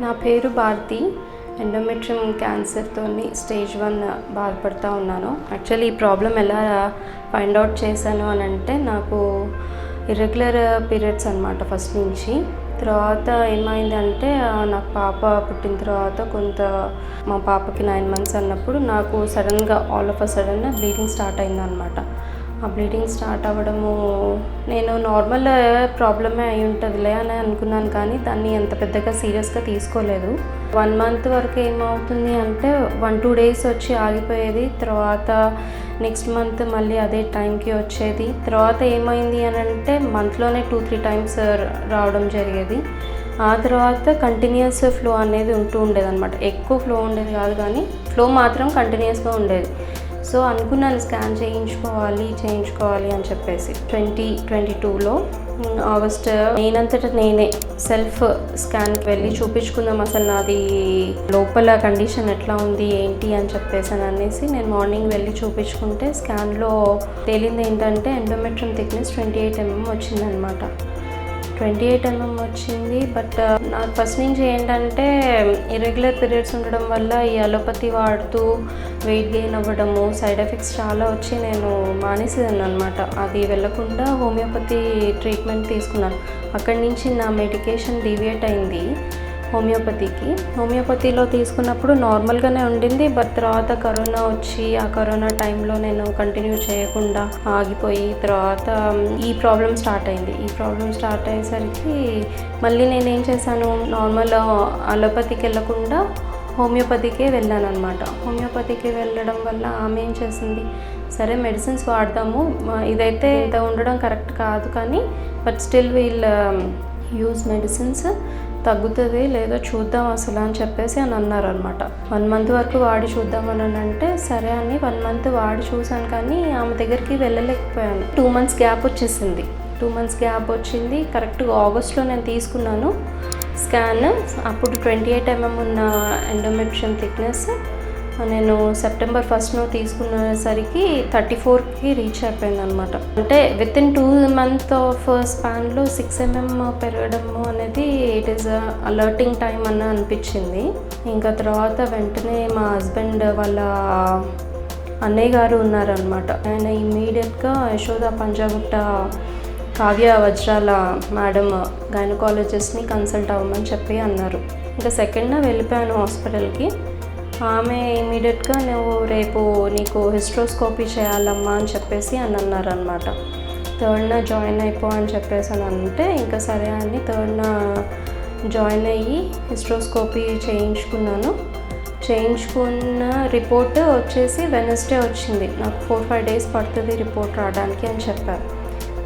నా పేరు భారతి. ఎండోమెట్రియం క్యాన్సర్తో స్టేజ్ 1 బాధపడుతూ ఉన్నాను. యాక్చువల్లీ ఈ ప్రాబ్లం ఎలా ఫైండ్ అవుట్ చేశాను అని అంటే, నాకు ఇర్రెగ్యులర్ పీరియడ్స్ అనమాట ఫస్ట్ నుంచి. తర్వాత ఏమైందంటే, నాకు పాప పుట్టిన తర్వాత మా పాపకి 9 months అన్నప్పుడు నాకు సడన్గా all of a sudden bleeding start అయిందనమాట. ఆ బ్లీడింగ్ స్టార్ట్ అవ్వడము నేను నార్మల్ ప్రాబ్లమే అయి ఉంటుందిలే అని అనుకున్నాను, కానీ దాన్ని ఎంత పెద్దగా సీరియస్గా తీసుకోలేదు. 1 month వరకు ఏమవుతుంది అంటే 1-2 days వచ్చి ఆగిపోయేది, తర్వాత నెక్స్ట్ మంత్ మళ్ళీ అదే టైంకి వచ్చేది. తర్వాత ఏమైంది అని అంటే మంత్లోనే 2-3 times రావడం జరిగేది. ఆ తర్వాత కంటిన్యూస్ ఫ్లో అనేది ఉండేది అనమాట. ఎక్కువ ఫ్లో ఉండేది కాదు, కానీ ఫ్లో మాత్రం కంటిన్యూస్గా ఉండేది. సో అనుకున్నాను స్కాన్ చేయించుకోవాలి అని చెప్పేసి 2022లో ఆగస్ట్ నేనంతటా నేనే సెల్ఫ్ స్కాన్కి వెళ్ళి చూపించుకుందాం, అసలు నాది లోపల కండిషన్ ఎట్లా ఉంది ఏంటి అని చెప్పేసి అనేసి నేను మార్నింగ్ వెళ్ళి చూపించుకుంటే స్కాన్లో తేలింది ఏంటంటే ఎండోమెట్రియం థిక్నెస్ 28 mm వచ్చిందనమాట. 28 mm వచ్చింది. బట్ నాకు ఫస్ట్ నుంచి ఏంటంటే ఇర్రెగ్యులర్ పీరియడ్స్ ఉండడం వల్ల ఈ అలోపతి వాడుతూ వెయిట్ గెయిన్ అవ్వడము, సైడ్ ఎఫెక్ట్స్ చాలా వచ్చి నేను మానేసేదాన్ని అనమాట. అది వెళ్ళకుండా హోమియోపతి ట్రీట్మెంట్ తీసుకున్నాను. అక్కడి నుంచి నా మెడికేషన్ డీవియేట్ అయింది హోమియోపతిలో తీసుకున్నప్పుడు నార్మల్గానే ఉండింది. బట్ తర్వాత కరోనా వచ్చి ఆ కరోనా టైంలో నేను కంటిన్యూ చేయకుండా ఆగిపోయి తర్వాత ఈ ప్రాబ్లం స్టార్ట్ అయ్యేసరికి మళ్ళీ నేనేం చేశాను, నార్మల్ అలోపతికి వెళ్ళకుండా హోమియోపతికే వెళ్ళాను అనమాట. హోమియోపతికి వెళ్ళడం వల్ల ఆమె ఏం చేసింది, సరే మెడిసిన్స్ వాడదాము, ఇదైతే ఇంత ఉండడం కరెక్ట్ కాదు కానీ but still we'll use medicines, తగ్గుతుంది లేదో చూద్దాం అసలు అని చెప్పేసి అని అన్నారు అనమాట. 1 month వరకు వాడి చూద్దామని అంటే సరే అని 1 month వాడి చూసాను, కానీ ఆమె దగ్గరికి వెళ్ళలేకపోయాను. 2 months గ్యాప్ వచ్చేసింది. 2 months గ్యాప్ వచ్చింది. కరెక్ట్గా ఆగస్ట్లో నేను తీసుకున్నాను స్కాన్. అప్పుడు 28 mm ఉన్న ఎండోమెట్రియం థిక్నెస్ నేను సెప్టెంబర్ 1st తీసుకునేసరికి 34కి రీచ్ అయిపోయింది అనమాట. అంటే వితిన్ 2 months ఆఫ్ స్పాన్లో 6 mm పెరగడము అనేది ఇట్ ఈస్ అలర్టింగ్ టైం అని అనిపించింది. ఇంకా తర్వాత వెంటనే మా హస్బెండ్ వాళ్ళ అన్నయ్య గారు ఉన్నారనమాట. ఆయన ఇమ్మీడియట్గా యశోద పంజాగుట్ట కావ్య వజ్రాల మేడం గైనకాలజిస్ట్ని కన్సల్ట్ అవ్వమని చెప్పి అన్నారు. ఇంకా సెకండ్న వెళ్ళిపోయాను హాస్పిటల్కి. ఆమె ఇమీడియట్గా నువ్వు రేపు నీకు హిస్ట్రోస్కోపీ చేయాలమ్మా అని చెప్పేసి అని అన్నారనమాట. 3rd జాయిన్ అయిపో అని చెప్పేసి అని అంటే ఇంకా సరే అని 3rd జాయిన్ అయ్యి హిస్ట్రోస్కోపీ చేయించుకున్న రిపోర్ట్ వచ్చేసి వెనస్డే వచ్చింది. నాకు 4-5 days పడుతుంది రిపోర్ట్ రావడానికి అని చెప్పారు.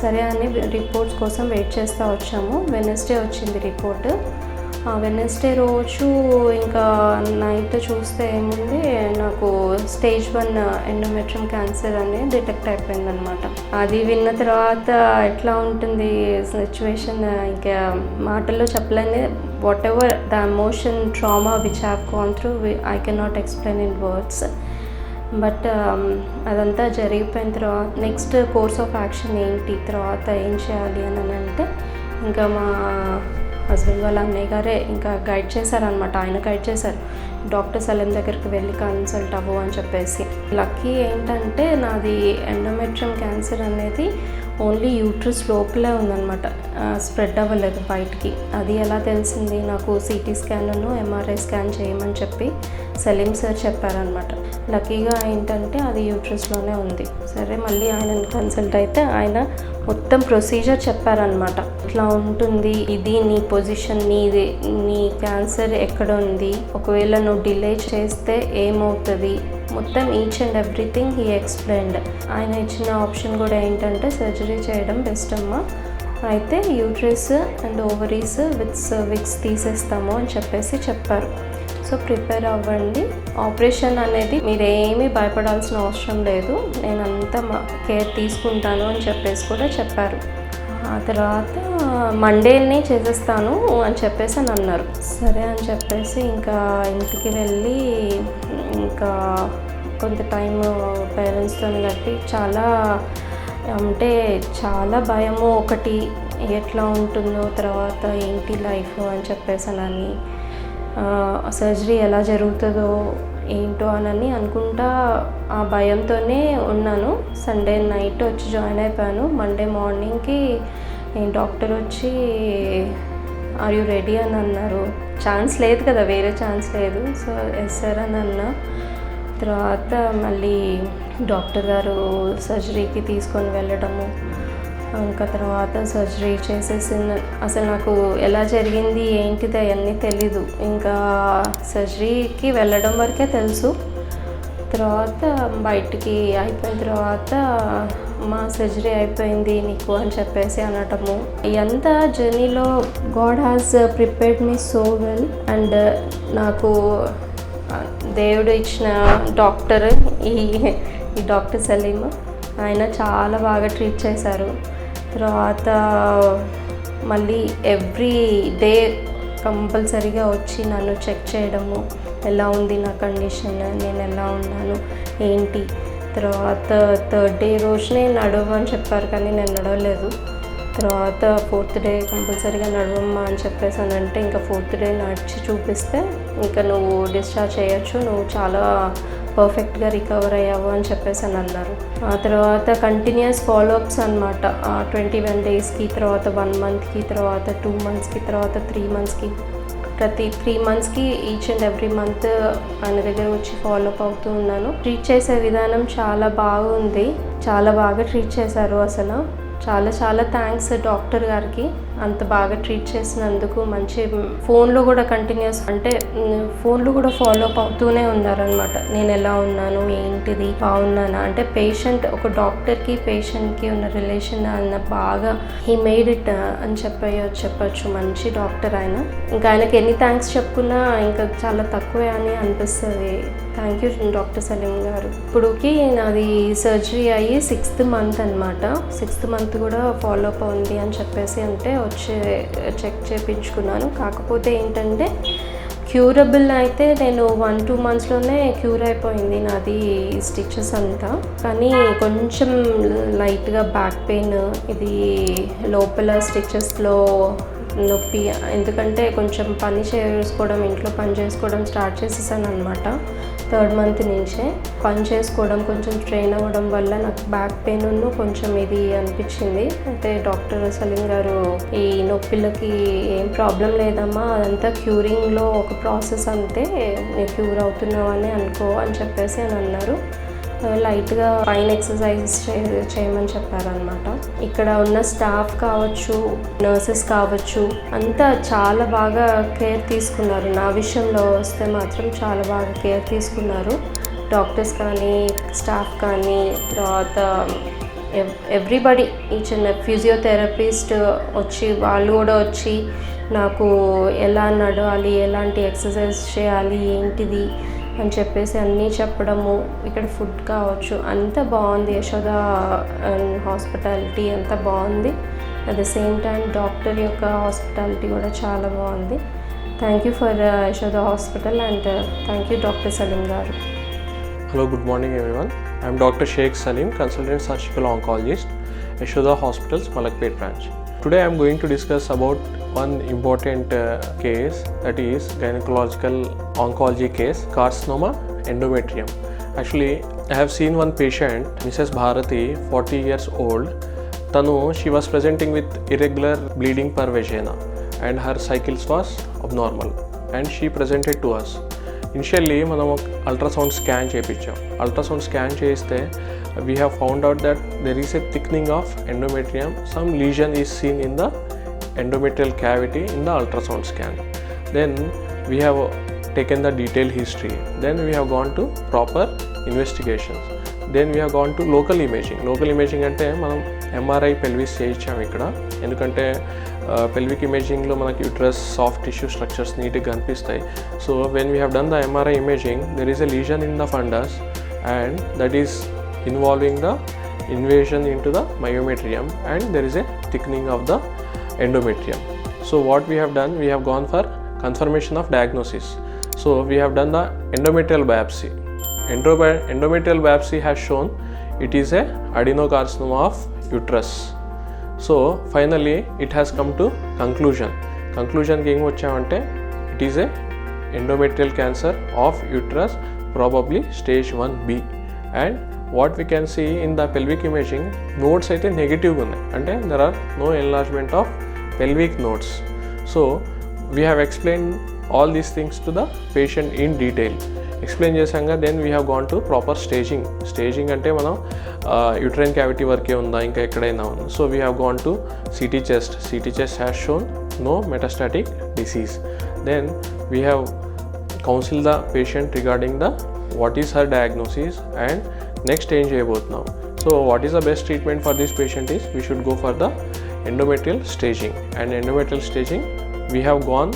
సరే అని రిపోర్ట్స్ కోసం వెయిట్ చేస్తూ వచ్చాము. వెనస్డే వచ్చింది రిపోర్ట్. వెనస్డే రోజు ఇంకా నైట్ చూస్తే ఏముంది, నాకు స్టేజ్ 1 ఎండోమెట్రియం క్యాన్సర్ అనేది డిటెక్ట్ అయిపోయిందనమాట. అది విన్న తర్వాత ఎట్లా ఉంటుంది సిచ్యువేషన్ ఇంకా మాటల్లో చెప్పలేని, what ever the emotion trauma which have gone through I can not explain in words. But అదంతా జరిగిపోయిన తర్వాత నెక్స్ట్ కోర్స్ ఆఫ్ యాక్షన్ ఏంటి, తర్వాత ఏం చేయాలి అని అంటే ఇంకా మా హస్బెండ్ వాళ్ళ అన్నయ్య గారే ఇంకా గైడ్ చేశారనమాట. ఆయన గైడ్ చేశారు, డాక్టర్ సలీం దగ్గరికి వెళ్ళి కన్సల్ట్ అవ్వు అని చెప్పేసి. లక్కీ ఏంటంటే నాది ఎండోమెట్రియం క్యాన్సర్ అనేది ఓన్లీ యూట్రస్ లోపలే ఉందన్నమాట, స్ప్రెడ్ అవ్వలేదు బయటికి. అది ఎలా తెలిసింది, నాకు సిటీ స్కాన్ను MRI స్కాన్ చేయమని చెప్పి సలీం సార్ చెప్పారనమాట. లక్కీగా ఏంటంటే అది యూట్రస్లోనే ఉంది. సరే మళ్ళీ ఆయనని కన్సల్ట్ అయితే ఆయన మొత్తం ప్రొసీజర్ చెప్పారనమాట. ఇట్లా ఉంటుంది, ఇది నీ పొజిషన్, నీ క్యాన్సర్ ఎక్కడ ఉంది, ఒకవేళ నువ్వు డిలే చేస్తే ఏమవుతుంది, మొత్తం each and everything he explained. ఆయన ఇచ్చిన ఆప్షన్ కూడా ఏంటంటే సర్జరీ చేయడం బెస్ట్ అమ్మా, అయితే uterus and ovaries with cervix తీసేస్తాము అని చెప్పేసి చెప్పారు. సో ప్రిపేర్ అవ్వండి, ఆపరేషన్ అనేది మీరేమీ భయపడాల్సిన అవసరం లేదు, నేనంతా కేర్ తీసుకుంటాను అని చెప్పేసి కూడా చెప్పారు. ఆ తర్వాత మండేనే చేసేస్తాను అని చెప్పేసి అని అన్నారు. సరే అని చెప్పేసి ఇంకా ఇంటికి వెళ్ళి ఇంకా కొంత టైం పేరెంట్స్తో గడిపి చాలా భయము, ఒకటి ఎట్లా ఉంటుందో తర్వాత ఏంటి లైఫ్ అని చెప్పేసి అని సర్జరీ ఎలా జరుగుతుందో ఏంటో అని అనుకుంటా ఆ భయంతోనే ఉన్నాను. సండే నైట్ వచ్చి జాయిన్ అయిపోయాను. మండే మార్నింగ్కి డాక్టర్ వచ్చి ఆర్ యూ రెడీ అని అన్నారు. ఛాన్స్ లేదు కదా, వేరే ఛాన్స్ లేదు. సో ఎస్ సార్ అని అన్నా. తర్వాత మళ్ళీ డాక్టర్ గారు సర్జరీకి తీసుకొని వెళ్ళడము, ఇంకా తర్వాత సర్జరీ చేసేసిన అసలు నాకు ఎలా జరిగింది ఏంటిది అవన్నీ తెలీదు. ఇంకా సర్జరీకి వెళ్ళడం వరకే తెలుసు. తర్వాత బయటికి అయిపోయిన తర్వాత మా సర్జరీ అయిపోయింది నీకు అని చెప్పేసి అనటము. ఎంత జర్నీలో God has prepared me so well. And నాకు దేవుడు ఇచ్చిన డాక్టర్ ఈ డాక్టర్ సలీం, ఆయన చాలా బాగా ట్రీట్ చేశారు. తర్వాత మళ్ళీ ఎవ్రీ డే కంపల్సరీగా వచ్చి నన్ను చెక్ చేయడము, ఎలా ఉంది నా కండిషన్, నేను ఎలా ఉన్నాను ఏంటి. తర్వాత థర్డ్ డే రోజునే నడవమని చెప్పారు, కానీ నేను నడవలేదు. తర్వాత ఫోర్త్ డే కంపల్సరీగా నడవమ్మా అని చెప్పేసానంటే ఇంకా ఫోర్త్ డే నడిచి చూపిస్తే ఇంకా నువ్వు డిశ్చార్జ్ చేయొచ్చు, నువ్వు చాలా పర్ఫెక్ట్గా రికవర్ అయ్యావు అని చెప్పేసి అని అన్నారు. ఆ తర్వాత కంటిన్యూస్ ఫాలోఅప్స్ అనమాట. 21 డేస్కి, తర్వాత 1 మంత్కి, తర్వాత 2 మంత్స్కి, తర్వాత 3 మంత్స్కి, ప్రతి 3 మంత్స్కి ఈచ్ అండ్ ఎవ్రీ మంత్ ఆయన దగ్గర వచ్చి ఫాలోఅప్ అవుతూ ఉన్నాను. ట్రీట్ చేసే విధానం చాలా బాగుంది, చాలా బాగా ట్రీట్ చేశారు. అసలు చాలా చాలా థ్యాంక్స్ డాక్టర్ గారికి అంత బాగా ట్రీట్ చేసినందుకు. మంచి ఫోన్లో కూడా కంటిన్యూస్ అంటే ఫోన్లో కూడా ఫాలోఅప్ అవుతూనే ఉన్నారనమాట. నేను ఎలా ఉన్నాను ఏంటిది బాగున్నానా అంటే పేషెంట్ ఒక డాక్టర్కి పేషెంట్కి ఉన్న రిలేషన్ అన్న బాగా హీ మేడ్ ఇట్ అని చెప్పచ్చు. మంచి డాక్టర్ ఆయన. ఇంకా ఆయనకి ఎన్ని థ్యాంక్స్ చెప్పుకున్నా ఇంకా చాలా తక్కువే అని అనిపిస్తుంది. థ్యాంక్ యూ డాక్టర్ సలీం గారు. ఇప్పుడుకి నాది సర్జరీ అయ్యి 6th మంత్ అనమాట. 6th మంత్ కూడా ఫాలోఅప్ ఉంది అని చెప్పేసి అంటే వచ్చి చెక్ చేయించుకున్నాను. కాకపోతే ఏంటంటే క్యూరబుల్ అయితే నేను 1-2 మంత్స్లోనే క్యూర్ అయిపోయింది నాది స్టిచెస్ అంతా. కానీ కొంచెం లైట్గా బ్యాక్ పెయిన్, ఇది లోపల స్టిచెస్లో నొప్పి, ఎందుకంటే కొంచెం పని చేసుకోవడం, ఇంట్లో పని చేసుకోవడం స్టార్ట్ చేసేసాను అనమాట. 3rd మంత్ నుంచే పని చేసుకోవడం కొంచెం స్ట్రెయిన్ అవ్వడం వల్ల నాకు బ్యాక్ పెయిన్ కొంచెం ఇది అనిపించింది. అయితే డాక్టర్ సలీం గారు ఈ నొప్పిలకి ఏం ప్రాబ్లం లేదమ్మా, అదంతా క్యూరింగ్లో ఒక ప్రాసెస్ అంతే, నేను క్యూర్ అవుతున్నావు అని అనుకో అని చెప్పేసి అని అన్నారు. లైట్గా పైన ఎక్సర్సైజెస్ చేయమని చెప్పారనమాట. ఇక్కడ ఉన్న స్టాఫ్ కావచ్చు, నర్సెస్ కావచ్చు, అంతా చాలా బాగా కేర్ తీసుకున్నారు. నా విషయంలో వస్తే మాత్రం చాలా బాగా కేర్ తీసుకున్నారు. డాక్టర్స్ కానీ, స్టాఫ్ కానీ, తర్వాత ఎవ్రీబడి, ఈ చిన్న ఫిజియోథెరపిస్ట్ వచ్చి వాళ్ళు కూడా వచ్చి నాకు ఎలా నడవాలి, ఎలాంటి ఎక్సర్సైజ్ చేయాలి ఏంటిది అని చెప్పేసి అన్నీ చెప్పడము. ఇక్కడ ఫుడ్ కావచ్చు అంతా బాగుంది. యశోద హాస్పిటాలిటీ అంతా బాగుంది. At the same time doctor యొక్క హాస్పిటాలిటీ కూడా చాలా బాగుంది. Thank you for Yashoda hospital and thank you doctor Salim గారు. Hello, good morning everyone. I am Dr. Sheikh Salim, consultant surgical oncologist, Yashoda Hospitals, Malakpet branch. Today I am going to discuss about one important case, that is gynecological oncology case, carcinoma endometrium. Actually, I have seen one patient, Mrs. Bharati, 40 years old. She was presenting with irregular bleeding per vagina and her cycles was abnormal and she presented to us. Initially మనం ultrasound scan చేయించాం. Ultrasound scan చేస్తే we have found out that there is a thickening of endometrium. Some lesion is seen in the endometrial cavity in the ultrasound scan. Then we have taken the detailed history. Then we have gone to proper investigations. Then we have gone to local imaging. Local imaging అంటే మనం MRI pelvis చేయించాము ఇక్కడ. ఎందుకంటే pelvic imaging లో మనకి uterus soft tissue structures నీట్గా కనిపిస్తాయి. So when we have done the MRI imaging, there is a lesion in the fundus and that is involving the invasion into the myometrium and there is a thickening of the endometrium. So what we have done, we have gone for confirmation of diagnosis. So we have done the endometrial biopsy. Endometrial biopsy has shown it is a adenocarcinoma of uterus. So finally it has come to conclusion. Conclusion ki em vachamante, it is a endometrial cancer of uterus, probably stage 1B. And what we can see in the pelvic imaging, nodes అయితే నెగిటివ్గా ఉన్నాయి, అంటే there are no enlargement of pelvic nodes. So we have explained all these things to the patient in detail. Explain చేశాక then we have gone to proper staging అంటే మనం uterine cavity వరకే ఉందా, ఇంకా ఎక్కడైనా ఉందా. So we have gone to CT chest has shown no metastatic disease. Then we have counsel the patient regarding the what is her diagnosis and next ఏం చేయబోతున్నాం. So what is the best treatment for this patient is we should go for the endometrial staging. And endometrial staging we have gone,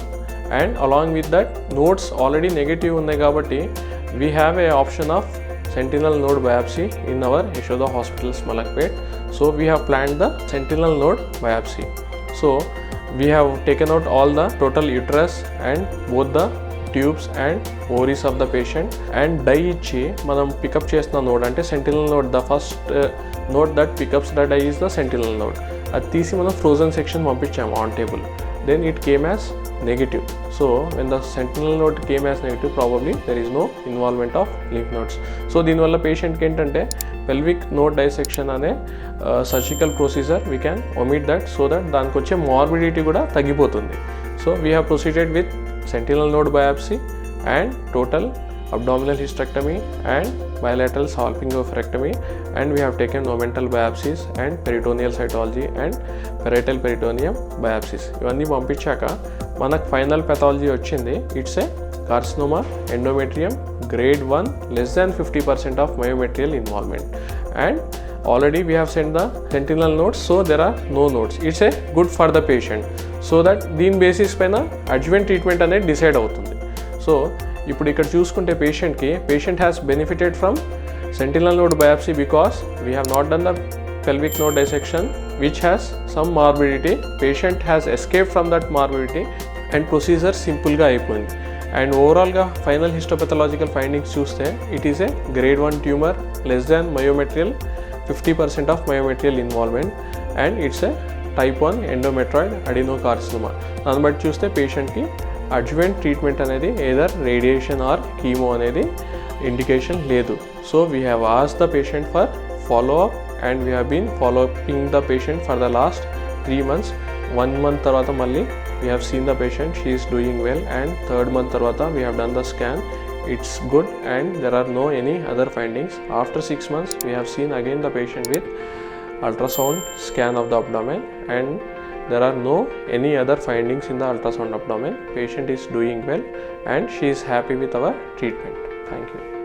and along with that nodes already negative unnai kabatti we have a option of sentinel node biopsy in our Yashoda hospitals Malakpet. So we have planned the sentinel node biopsy. So we have taken out all the total uterus and both the tubes and ovaries of the patient, and dye ichi manam pick up chestunna node ante sentinel node, the first node that pickups the dye is the sentinel node. అది తీసి మనం frozen section పంపించాము on table. Then it came as negative. So when the sentinel node came as negative, probably there is no involvement of lymph nodes. So దీనివల్ల పేషెంట్కి ఏంటంటే pelvic node dissection అనే surgical procedure we can omit that, so that దానికి వచ్చే morbidity కూడా తగ్గిపోతుంది. So we have proceeded with sentinel node biopsy and total abdominal hysterectomy and bilateral salpingo-oophorectomy, and we have taken omental biopsies and peritoneal cytology and parietal peritoneum biopsies. ఇవన్నీ పంపించాక మనకు final pathology వచ్చింది. It's a carcinoma endometrium grade 1 less than 50% of myometrial involvement, and already we have sent the sentinel nodes, so there are no nodes. It's a good for the patient, so that దీని basis పైన adjuvant treatment అనేది decide అవుతుంది. So ఇప్పుడు ఇక్కడ చూసుకుంటే patient has benefited from sentinel node biopsy because we have not done the pelvic node dissection which has some morbidity. Patient has escaped from that morbidity and procedure సింపుల్గా అయిపోయింది. And ఓవరాల్గా final histopathological findings చూస్తే it is a grade 1 tumour less than myometrial, 50% of myometrial involvement, and it's a type 1 endometrioid adenocarcinoma. దాన్ని బట్టి చూస్తే పేషెంట్కి adjuvant treatment అనేది either radiation or chemo అనేది ఇండికేషన్ లేదు. So we have asked the patient for follow up, and we have been following the patient for the last 3 months. 1 month తర్వాత మళ్ళీ we have seen the patient, she is doing well, and 3rd month తర్వాత we have done the scan, it's good and there are no any other findings. After 6 months we have seen again the patient with ultrasound scan of the abdomen, and there are no any other findings in the ultrasound abdomen. Patient is doing well and she is happy with our treatment. Thank you.